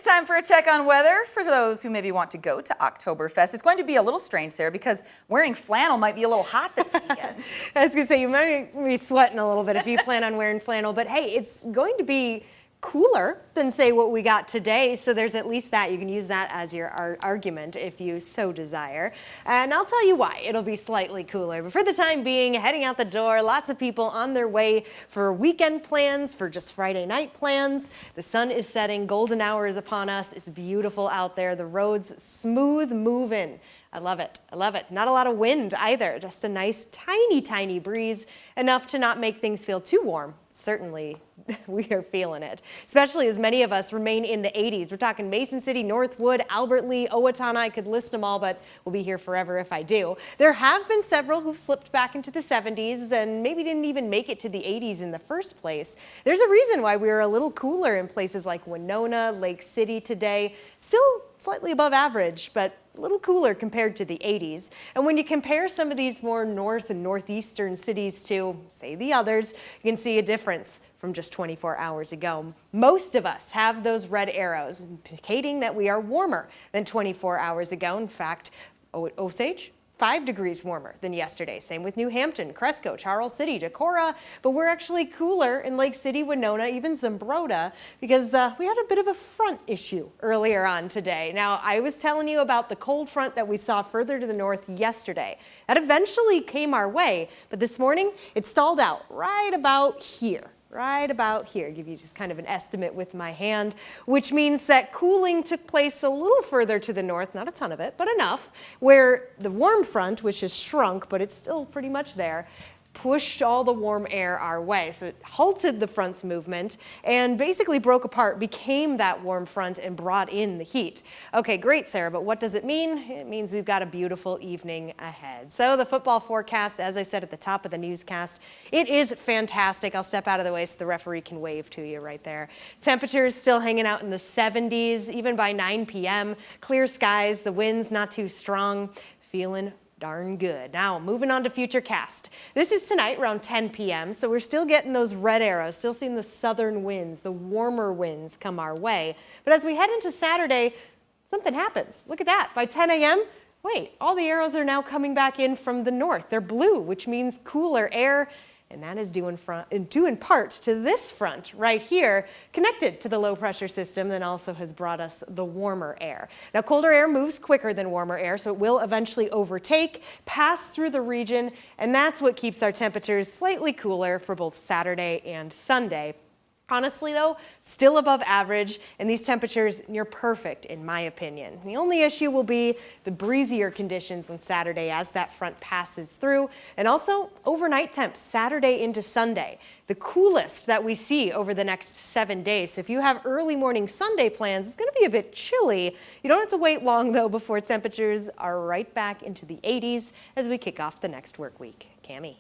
time for a check on weather for those who maybe want to go to Oktoberfest. It's going to be a little strange, Sarah, because wearing flannel might be a little hot this weekend. I was going to say, you might be sweating a little bit if you plan on wearing flannel, but hey, it's going to be cooler than, say, what we got today, so there's at least that. You can use that as your argument if you so desire. And I'll tell you why it'll be slightly cooler. But for the time being, heading out the door, lots of people on their way for weekend plans, for just Friday night plans. The sun is setting, golden hour is upon us. It's beautiful out there. The roads smooth moving. I love it. I love it. Not a lot of wind either. Just a nice tiny breeze, enough to not make things feel too warm. Certainly, we are feeling it, especially as many of us remain in the 80s. We're talking Mason City, Northwood, Albert Lee, Owatonna. I could list them all, but we'll be here forever if I do. There have been several who've slipped back into the 70s and maybe didn't even make it to the 80s in the first place. There's a reason why we're a little cooler in places like Winona, Lake City today. Still slightly above average, but a little cooler compared to the 80s. And when you compare some of these more north and northeastern cities to, say, the others, you can see a difference from just 24 hours ago. Most of us have those red arrows, indicating that we are warmer than 24 hours ago. In fact, Osage, 5 degrees warmer than yesterday. Same with New Hampton, Cresco, Charles City, Decorah, but we're actually cooler in Lake City, Winona, even Zumbrota, because we had a bit of a front issue earlier on today. Now, I was telling you about the cold front that we saw further to the north yesterday. That eventually came our way, but this morning it stalled out right about here. Right about here. Give you just kind of an estimate with my hand, which means that cooling took place a little further to the north, not a ton of it, but enough, where the warm front, which has shrunk, but it's still pretty much there, pushed all the warm air our way. So it halted the front's movement and basically broke apart, became that warm front and brought in the heat. Okay, great, Sarah, but what does it mean? It means we've got a beautiful evening ahead. So the football forecast, as I said at the top of the newscast, it is fantastic. I'll step out of the way so the referee can wave to you right there. Temperatures still hanging out in the 70s, even by 9 p.m. Clear skies, the winds not too strong, feeling darn good. Now, moving on to Futurecast. This is tonight around 10 p.m., so we're still getting those red arrows, still seeing the southern winds, the warmer winds come our way. But as we head into Saturday, something happens. Look at that. By 10 a.m., wait, all the arrows are now coming back in from the north. They're blue, which means cooler air. And that is due in part to this front right here, connected to the low pressure system that also has brought us the warmer air. Now, colder air moves quicker than warmer air, so it will eventually overtake, pass through the region, and that's what keeps our temperatures slightly cooler for both Saturday and Sunday. Honestly, though, still above average, and these temperatures near perfect, in my opinion. The only issue will be the breezier conditions on Saturday as that front passes through, and also overnight temps Saturday into Sunday. The coolest that we see over the next 7 days. So if you have early morning Sunday plans, it's going to be a bit chilly. You don't have to wait long, though, before temperatures are right back into the 80s as we kick off the next work week. Cami.